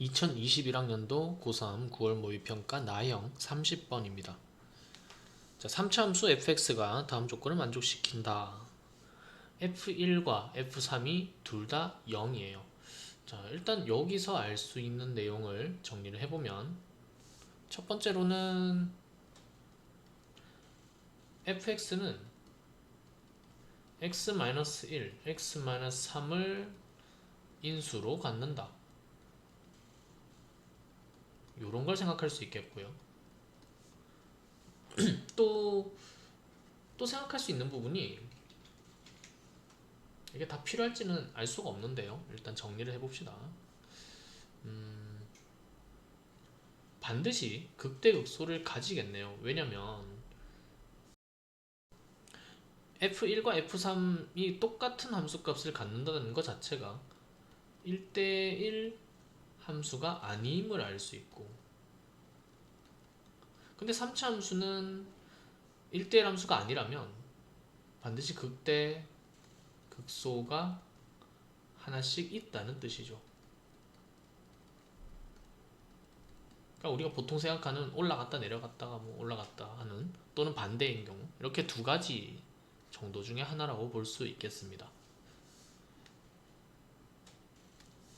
2021학년도 고3 9월 모의평가 나형 30번입니다. 자, 3차 함수 fx가 다음 조건을 만족시킨다. f1과 f3이 둘 다 0이에요. 자, 일단 여기서 알 수 있는 내용을 정리를 해보면 첫 번째로는 fx는 x-1, x-3을 인수로 갖는다. 이런 걸 생각할 수 있겠고요. 또 생각할 수 있는 부분이 이게 다 필요할지는 알 수가 없는데요. 일단 정리를 해봅시다. 반드시 극대극소를 가지겠네요. 왜냐면 f1과 f3이 똑같은 함수값을 갖는다는 것 자체가 1대1 함수가 아님을 알 수 있고, 근데 3차 함수는 1대1 함수가 아니라면 반드시 극대 극소가 하나씩 있다는 뜻이죠. 그러니까 우리가 보통 생각하는 올라갔다 내려갔다가 뭐 올라갔다 하는, 또는 반대인 경우, 이렇게 두 가지 정도 중에 하나라고 볼 수 있겠습니다.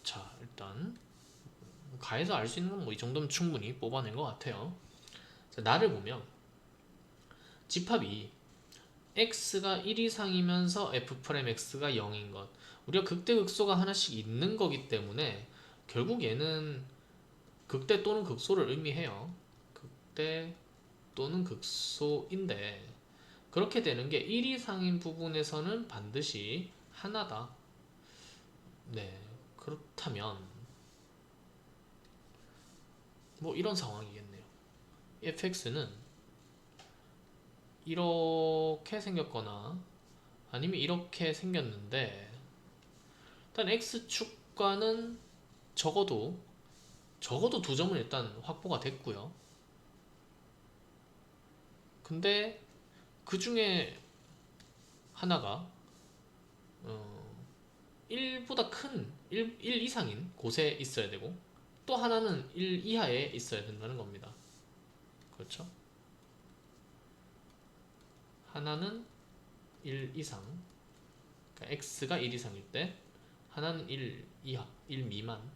자, 일단 가에서 알 수 있는 건 뭐 이 정도면 충분히 뽑아낸 것 같아요. 자, 나를 보면 집합이 x가 1 이상이면서 f'x가 0인 것, 우리가 극대극소가 하나씩 있는 거기 때문에 결국 얘는 극대 또는 극소를 의미해요. 극대 또는 극소인데, 그렇게 되는 게 1 이상인 부분에서는 반드시 하나다. 네, 그렇다면 뭐 이런 상황이겠네요. fx는 이렇게 생겼거나 아니면 이렇게 생겼는데, 일단 x축과는 적어도 두 점은 일단 확보가 됐고요. 근데 그 중에 하나가 1보다 큰 1 이상인 곳에 있어야 되고, 또 하나는 1 이하에 있어야 된다는 겁니다. 그렇죠? 하나는 1 이상, 그러니까 x가 1 이상일 때, 하나는 1 이하, 1 미만.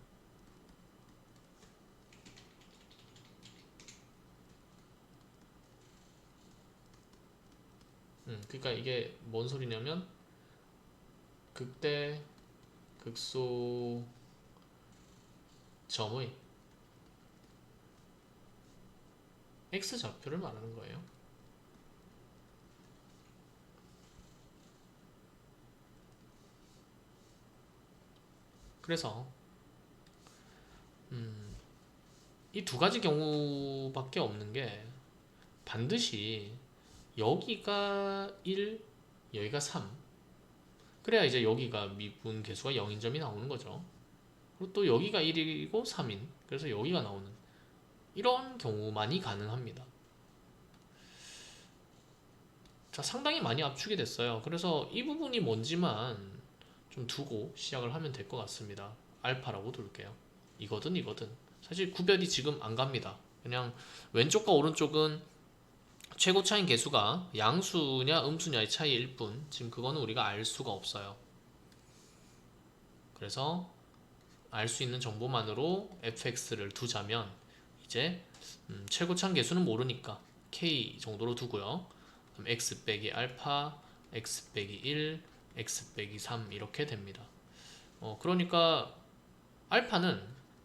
그러니까 이게 뭔 소리냐면 극대 극소 점의 x좌표를 말하는 거예요. 그래서 이 두 가지 경우밖에 없는 게, 반드시 여기가 1, 여기가 3, 그래야 이제 여기가 미분 계수가 0인 점이 나오는 거죠. 그리고 또 여기가 1이고 3인, 그래서 여기가 나오는, 이런 경우만이 가능합니다. 자, 상당히 많이 압축이 됐어요. 그래서 이 부분이 뭔지만 좀 두고 시작을 하면 될 것 같습니다. 알파라고 둘게요. 이거든 사실 구별이 지금 안 갑니다. 그냥 왼쪽과 오른쪽은 최고차인 개수가 양수냐 음수냐의 차이일 뿐, 지금 그거는 우리가 알 수가 없어요. 그래서 알 수 있는 정보만으로 fx를 두자면, 이제 최고차인 개수는 모르니까 k 정도로 두고요. 그럼 x 빼기 알파, x 빼기 1, x 빼기 3 이렇게 됩니다. 그러니까 알파는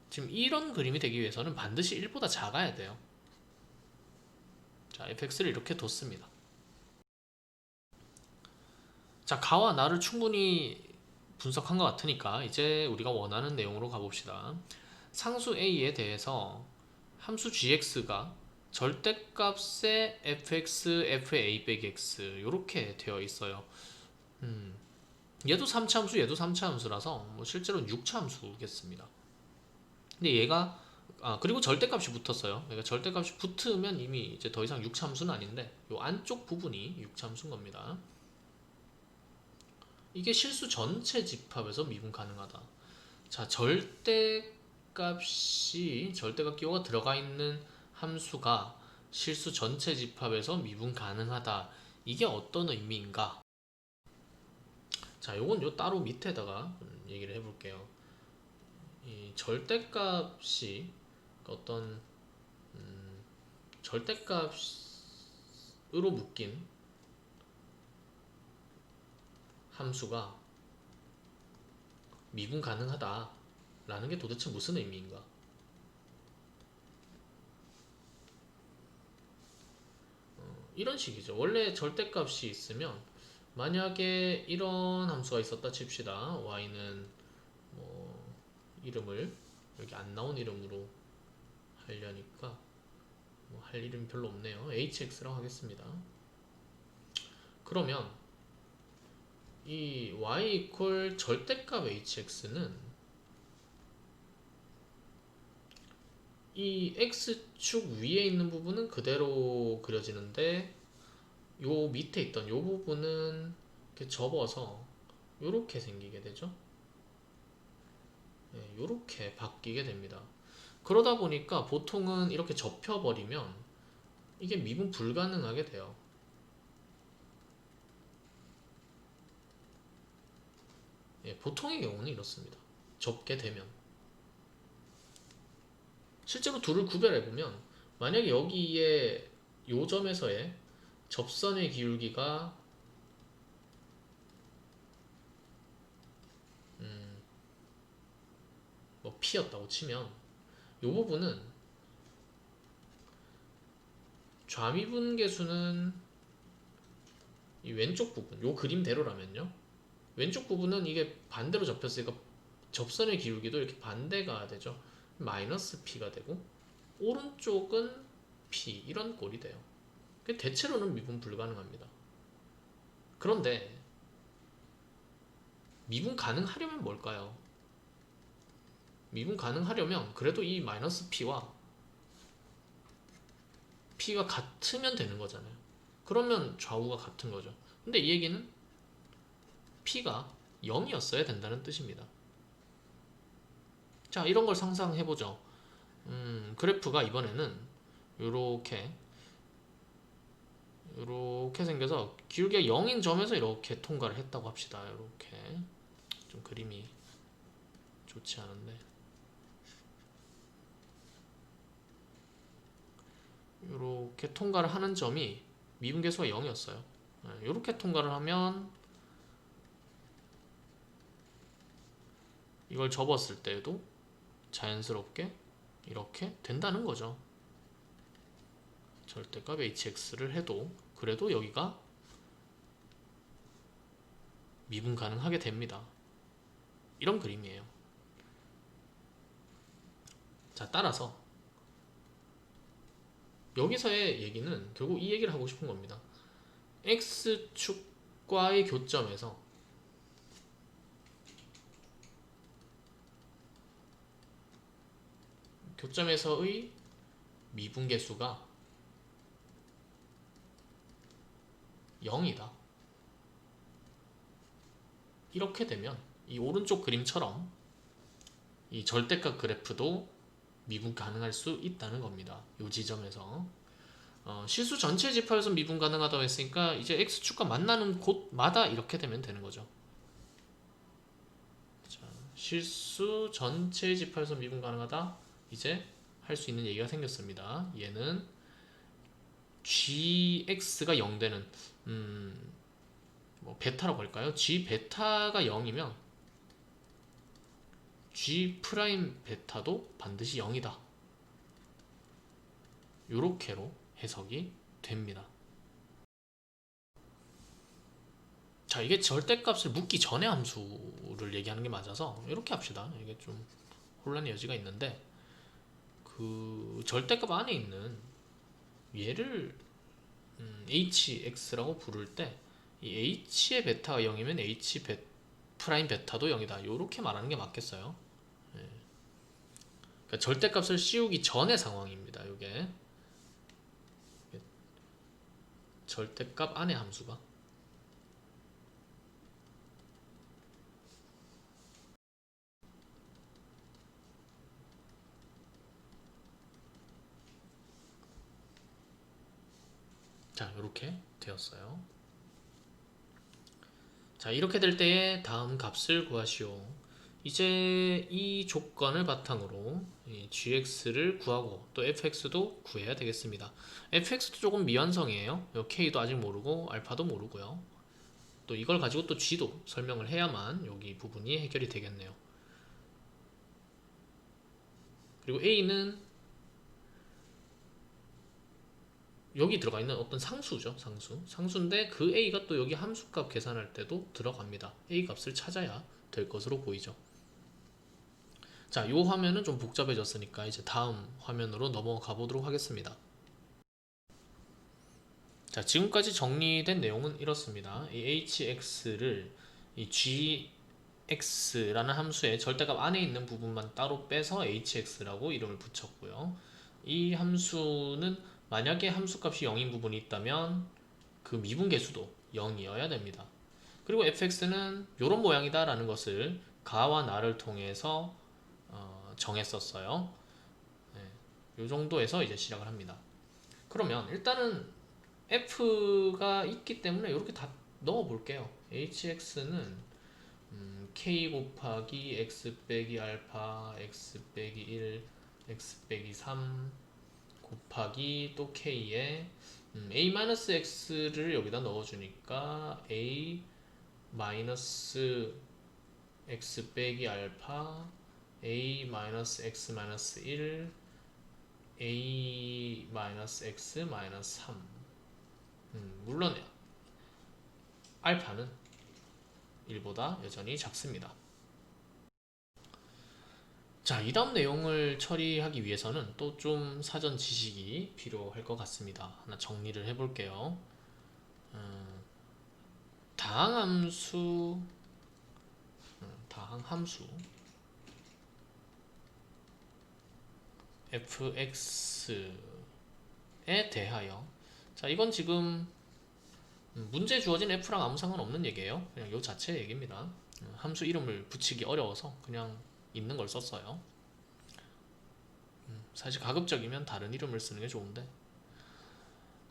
지금 이런 그림이 되기 위해서는 반드시 1보다 작아야 돼요. 자, fx를 이렇게 뒀습니다. 자, 가와 나를 충분히 분석한 것 같으니까 이제 우리가 원하는 내용으로 가봅시다. 상수 a에 대해서 함수 gx가 절대값의 fx, fa 빼기 x 이렇게 되어 있어요. 얘도 3차 함수, 얘도 3차 함수라서 뭐 실제로는 6차 함수겠습니다. 근데 얘가 그리고 절대값이 붙었어요. 그러니까 절대값이 붙으면 이미 이제 더 이상 6차 함수는 아닌데, 이 안쪽 부분이 6차 함수인 겁니다. 이게 실수 전체 집합에서 미분 가능하다. 자, 절대 절대값 기호가 들어가 있는 함수가 실수 전체 집합에서 미분 가능하다. 이게 어떤 의미인가? 자, 요건 요 따로 밑에다가 얘기를 해볼게요. 이 절대값이 어떤 절대값으로 묶인 함수가 미분 가능하다 라는 게 도대체 무슨 의미인가? 이런 식이죠. 원래 절대값이 있으면 만약에 이런 함수가 있었다 칩시다. y는 뭐 이름을 여기 안 나온 이름으로 하려니까 뭐 할 이름이 별로 없네요. hx라고 하겠습니다. 그러면 이 y 이퀄 절대값 hx는 이 x축 위에 있는 부분은 그대로 그려지는데 요 밑에 있던 요 부분은 이렇게 접어서 요렇게 생기게 되죠. 네, 요렇게 바뀌게 됩니다. 그러다 보니까 보통은 이렇게 접혀버리면 이게 미분 불가능하게 돼요. 예, 보통의 경우는 이렇습니다. 접게 되면 실제로 둘을 구별해보면 만약에 여기에 요 점에서의 접선의 기울기가 뭐 p였다고 치면 요 부분은 좌미분계수는 이 왼쪽 부분, 요 그림대로라면요. 왼쪽 부분은 이게 반대로 접혔으니까 접선의 기울기도 이렇게 반대가 되죠. 마이너스 p가 되고 오른쪽은 p 이런 꼴이 돼요. 대체로는 미분 불가능합니다. 그런데 미분 가능하려면 뭘까요? 미분 가능하려면 그래도 이 마이너스 p와 p가 같으면 되는 거잖아요. 그러면 좌우가 같은 거죠. 근데 이 얘기는 p가 0이었어야 된다는 뜻입니다. 자, 이런 걸 상상해보죠. 그래프가 이번에는 요렇게 생겨서 기울기가 0인 점에서 이렇게 통과를 했다고 합시다. 이렇게 좀 그림이 좋지 않은데 이렇게 통과를 하는 점이 미분계수가 0이었어요. 이렇게 통과를 하면 이걸 접었을 때에도 자연스럽게 이렇게 된다는 거죠. 절대값 hx를 해도 그래도 여기가 미분 가능하게 됩니다. 이런 그림이에요. 자, 따라서 여기서의 얘기는 결국 이 얘기를 하고 싶은 겁니다. x축과의 교점에서의 미분계수가 0이다. 이렇게 되면 이 오른쪽 그림처럼 이 절대값 그래프도 미분 가능할 수 있다는 겁니다. 이 지점에서 실수 전체 집합에서 미분 가능하다고 했으니까 이제 x축과 만나는 곳마다 이렇게 되면 되는 거죠. 자, 실수 전체 집합에서 미분 가능하다. 이제 할 수 있는 얘기가 생겼습니다. 얘는 gx가 0 되는 뭐 베타라고 할까요? g 베타가 0이면 g 프라임 베타도 반드시 0이다. 요렇게로 해석이 됩니다. 자, 이게 절대값을 묻기 전에 함수를 얘기하는 게 맞아서 이렇게 합시다. 이게 좀 혼란의 여지가 있는데 그 절대값 안에 있는 얘를 hx라고 부를 때 이 h의 베타가 0이면 h 프라임 베타도 0이다. 요렇게 말하는 게 맞겠어요. 네. 그러니까 절대값을 씌우기 전의 상황입니다. 요게 절대값 안의 함수가 자, 이렇게 되었어요. 자, 이렇게 될 때에 다음 값을 구하시오. 이제 이 조건을 바탕으로 이 gx를 구하고 또 fx도 구해야 되겠습니다. fx도 조금 미완성이에요. 요 k도 아직 모르고 알파도 모르고요. 또 이걸 가지고 또 g도 설명을 해야만 여기 부분이 해결이 되겠네요. 그리고 a는 여기 들어가 있는 어떤 상수죠. 상수인데 그 a가 또 여기 함수값 계산할 때도 들어갑니다. a 값을 찾아야 될 것으로 보이죠. 자, 요 화면은 좀 복잡해졌으니까 이제 다음 화면으로 넘어가 보도록 하겠습니다. 자, 지금까지 정리된 내용은 이렇습니다. 이 hx를 이 gx라는 함수의 절대값 안에 있는 부분만 따로 빼서 hx라고 이름을 붙였고요. 이 함수는 만약에 함수값이 0인 부분이 있다면 그 미분계수도 0이어야 됩니다. 그리고 fx는 이런 모양이다 라는 것을 가와 나를 통해서 정했었어요. 네, 이 정도에서 이제 시작을 합니다. 그러면 일단은 f가 있기 때문에 이렇게 다 넣어 볼게요. hx는 k 곱하기 x 빼기 알파 x 빼기 1 x 빼기 3 곱하기 또 k에 a-x를 여기다 넣어주니까 a 마이너스 x 빼기 알파 a-x-1 a-x-3 물론 알파는 1보다 여전히 작습니다. 자, 이 다음 내용을 처리하기 위해서는 또 좀 사전 지식이 필요할 것 같습니다. 하나 정리를 해볼게요. 다항함수 fx에 대하여, 자, 이건 지금 문제 주어진 f랑 아무 상관없는 얘기예요. 그냥 요 자체 얘기입니다. 함수 이름을 붙이기 어려워서 그냥 있는 걸 썼어요. 사실 가급적이면 다른 이름을 쓰는 게 좋은데.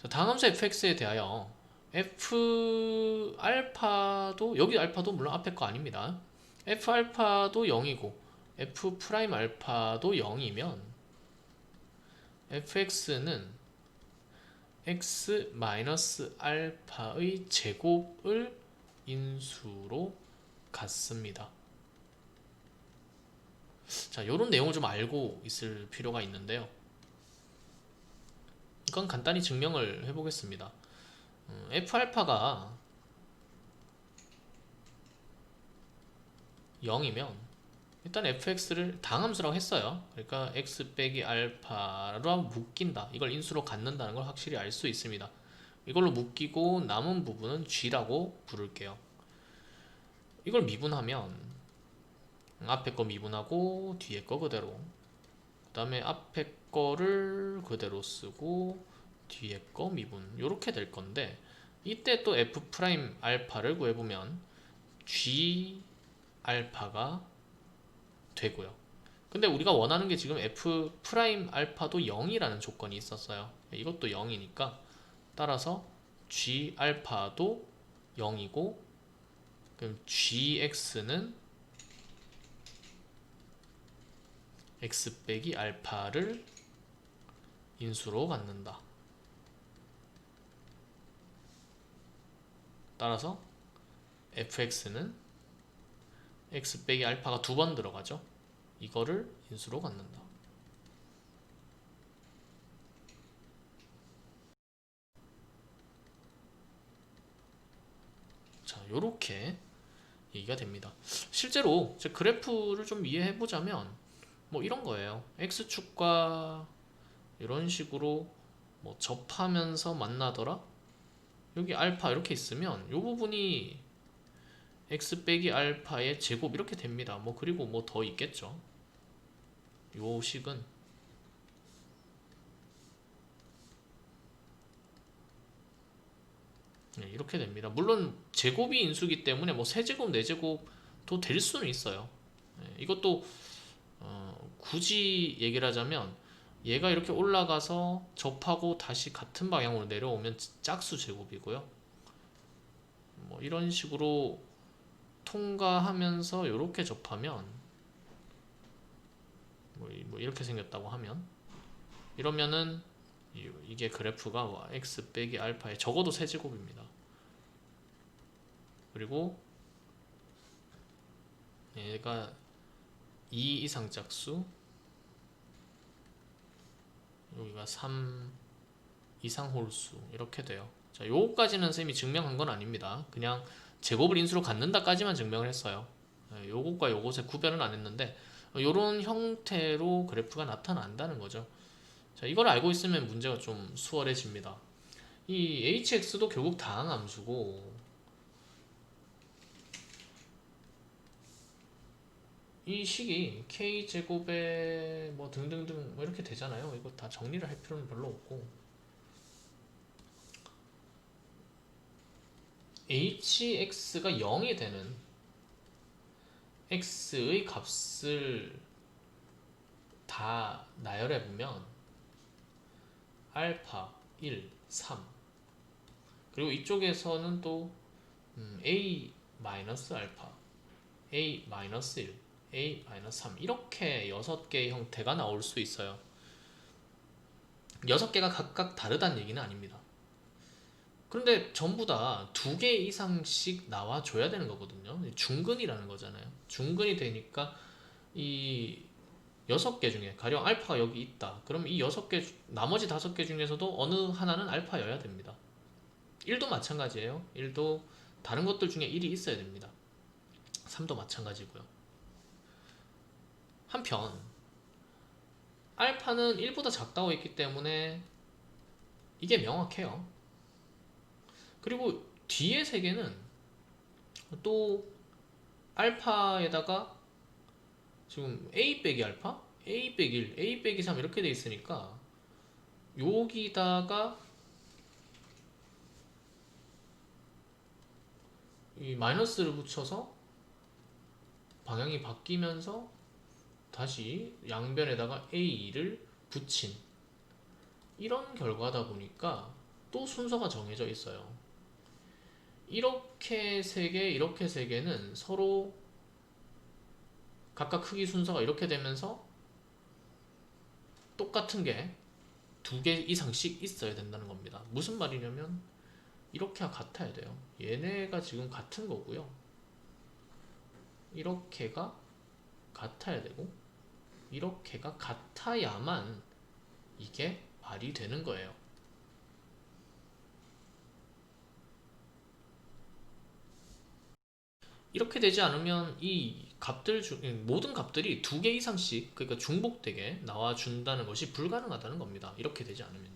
자, 다항함수 fx에 대하여 f 알파도, 여기 알파도 물론 앞에 거 아닙니다. f 알파도 0이고 f 프라임 알파도 0이면 fx는 x 마이너스 알파의 제곱을 인수로 갖습니다. 자, 이런 내용을 좀 알고 있을 필요가 있는데요. 이건 간단히 증명을 해보겠습니다. F알파가 0이면 일단 fx를 당함수라고 했어요. 그러니까 x 빼기 알파로 묶인다. 이걸 인수로 갖는다는 걸 확실히 알 수 있습니다. 이걸로 묶이고 남은 부분은 g라고 부를게요. 이걸 미분하면 앞에 거 미분하고 뒤에 거 그대로, 그 다음에 앞에 거를 그대로 쓰고 뒤에 거 미분, 이렇게 될 건데, 이때 또 f 프라임 알파를 구해보면 g 알파가 되고요. 근데 우리가 원하는 게 지금 f 프라임 알파도 0이라는 조건이 있었어요. 이것도 0이니까 따라서 g 알파도 0이고, 그럼 gx는 x 빼기 알파를 인수로 갖는다. 따라서 fx는 x 빼기 알파가 2번 들어가죠. 이거를 인수로 갖는다. 자, 요렇게 얘기가 됩니다. 실제로 제 그래프를 좀 이해해 보자면 뭐 이런 거예요. x축과 이런 식으로 뭐 접하면서 만나더라. 여기 알파 이렇게 있으면 요 부분이 x 빼기 알파의 제곱 이렇게 됩니다. 뭐 그리고 뭐 더 있겠죠. 요 식은 네, 이렇게 됩니다. 물론 제곱이 인수기 때문에 뭐 세제곱, 네제곱도 될 수는 있어요. 네, 이것도 굳이 얘기를 하자면 얘가 이렇게 올라가서 접하고 다시 같은 방향으로 내려오면 짝수 제곱이고요. 뭐 이런 식으로 통과하면서 이렇게 접하면 뭐 이렇게 생겼다고 하면, 이러면은 이게 그래프가 x 빼기 알파의 적어도 세제곱입니다. 그리고 얘가 2 이상 짝수, 여기가 3 이상 홀수, 이렇게 돼요. 자, 요거까지는 쌤이 증명한 건 아닙니다. 그냥 제곱을 인수로 갖는다까지만 증명을 했어요. 요것과 요것의 구별은 안 했는데 요런 형태로 그래프가 나타난다는 거죠. 자, 이걸 알고 있으면 문제가 좀 수월해집니다. 이 hx도 결국 다항함수고, 이 식이 k제곱에 뭐 등등등 뭐 이렇게 되잖아요. 이거 다 정리를 할 필요는 별로 없고, hx가 0이 되는 x의 값을 다 나열해 보면 알파 1, 3, 그리고 이쪽에서는 또 a 마이너스 알파, a 마이너스 1, a 마이너스 3, 이렇게 6개의 형태가 나올 수 있어요. 6개가 각각 다르다는 얘기는 아닙니다. 그런데 전부 다 2개 이상씩 나와줘야 되는 거거든요. 중근이라는 거잖아요. 중근이 되니까 이 6개 중에 가령 알파가 여기 있다. 그럼 이 6개, 나머지 5개 중에서도 어느 하나는 알파여야 됩니다. 1도 마찬가지예요. 1도 다른 것들 중에 1이 있어야 됩니다. 3도 마찬가지고요. 한편 알파는 1보다 작다고 했기 때문에 이게 명확해요. 그리고 뒤에 3개는 또 알파에다가 지금 a 빼기 알파, a 빼기 1, a 빼기 3 이렇게 돼 있으니까 여기다가 이 마이너스를 붙여서 방향이 바뀌면서 다시 양변에다가 a를 붙인 이런 결과다 보니까 또 순서가 정해져 있어요. 이렇게 3개, 이렇게 3개는 서로 각각 크기 순서가 이렇게 되면서 똑같은 게 2개 이상씩 있어야 된다는 겁니다. 무슨 말이냐면 이렇게가 같아야 돼요. 얘네가 지금 같은 거고요. 이렇게가 같아야 되고 이렇게가 같아야만 이게 말이 되는 거예요. 이렇게 되지 않으면 이 값들 중 모든 값들이 2개 이상씩, 그러니까 중복되게 나와준다는 것이 불가능하다는 겁니다. 이렇게 되지 않으면.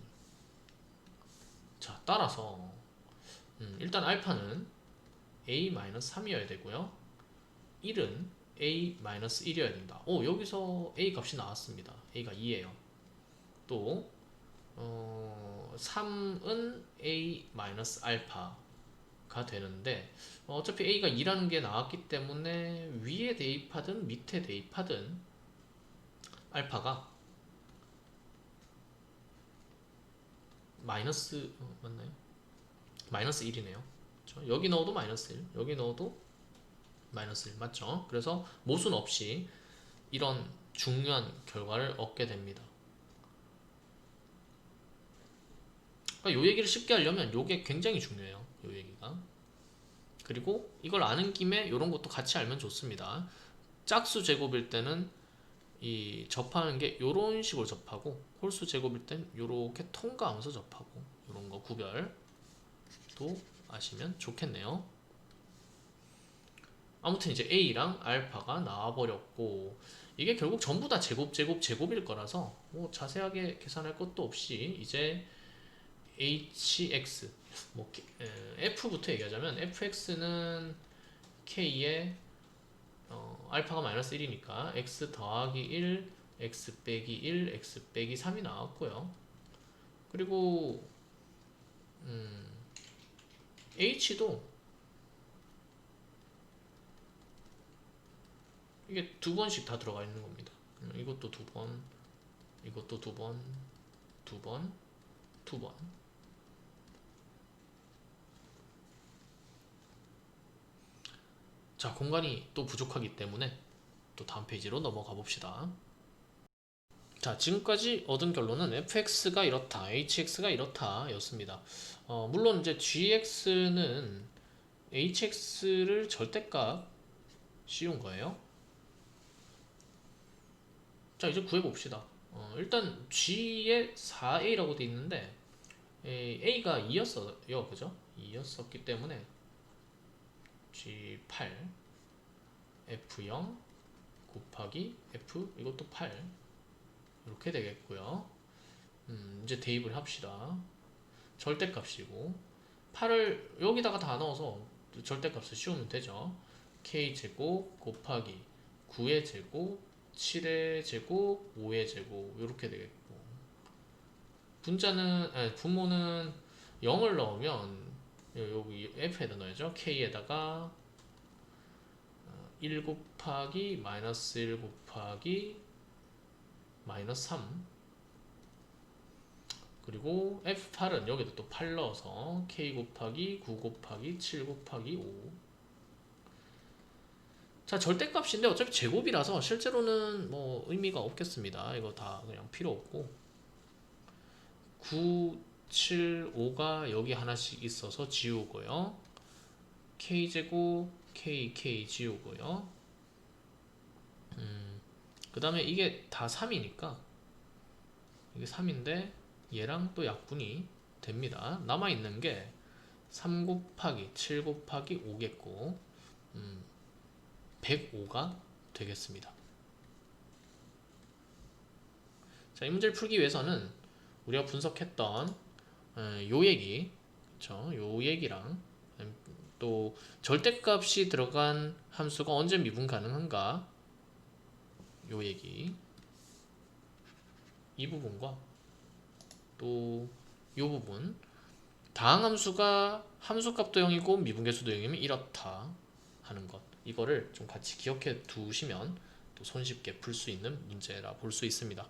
자, 따라서 일단 알파는 a-3이어야 되고요. 1은 a-1이어야 된다. 오, 여기서 a 값이 나왔습니다. a가 2예요. 또 3은 a-알파가 되는데 어차피 a가 2라는 게 나왔기 때문에 위에 대입하든 밑에 대입하든 알파가 마이너스 맞나요? 마이너스 1이네요. 그렇죠? 여기 넣어도 마이너스 1, 여기 넣어도 마이너스 1 맞죠? 그래서 모순 없이 이런 중요한 결과를 얻게 됩니다. 그러니까 요 얘기를 쉽게 하려면 요게 굉장히 중요해요. 요 얘기가. 그리고 이걸 아는 김에 이런 것도 같이 알면 좋습니다. 짝수 제곱일 때는 이 접하는 게 이런 식으로 접하고, 홀수 제곱일 땐 이렇게 통과하면서 접하고, 이런 거 구별도 아시면 좋겠네요. 아무튼 이제 a랑 알파가 나와버렸고, 이게 결국 전부 다 제곱일 거라서 뭐 자세하게 계산할 것도 없이 이제 hx, 뭐 f부터 얘기하자면 fx는 k에 알파가 마이너스 1이니까 x 더하기 1, x 빼기 1, x 빼기 3이 나왔고요. 그리고 h도 이게 2번씩 다 들어가 있는 겁니다. 이것도 2번, 이것도 두 번, 두 번, 두 번. 자, 공간이 또 부족하기 때문에 또 다음 페이지로 넘어가 봅시다. 자, 지금까지 얻은 결론은 fx가 이렇다, hx가 이렇다 였습니다. 물론 이제 gx는 hx를 절대값 씌운 거예요. 자, 이제 구해봅시다. 일단 g에 4a라고 돼 있는데 a가 2였어요, 그죠? 2였었기 때문에 g8 f0 곱하기 f 이것도 8 이렇게 되겠고요. 이제 대입을 합시다. 절대값이고 8을 여기다가 다 넣어서 절대값을 씌우면 되죠. k제곱 곱하기 9의 제곱 7의 제곱 5의 제곱 이렇게 되겠고 분모는 0을 넣으면 여기 f에다 넣어야죠. k에다가 1 곱하기 마이너스 1 곱하기 마이너스 3 그리고 F8은 여기다 또 8 넣어서 K 곱하기 9 곱하기 7 곱하기 5. 자, 절대값인데 어차피 제곱이라서 실제로는 뭐 의미가 없겠습니다. 이거 다 그냥 필요 없고 9, 7, 5가 여기 하나씩 있어서 지우고요. K제곱, K 지우고요. 그 다음에 이게 다 3이니까 이게 3인데 얘랑 또 약분이 됩니다. 남아있는 게 3 곱하기 7 곱하기 5겠고 105가 되겠습니다. 자, 이 문제를 풀기 위해서는 우리가 분석했던 요 얘기, 그쵸? 요 얘기랑 또 절대값이 들어간 함수가 언제 미분 가능한가 요 얘기, 이 부분과 또 이 부분, 다항함수가 함수값도 0이고 미분계수도 0이면 이렇다 하는 것, 이거를 좀 같이 기억해 두시면 또 손쉽게 풀 수 있는 문제라 볼 수 있습니다.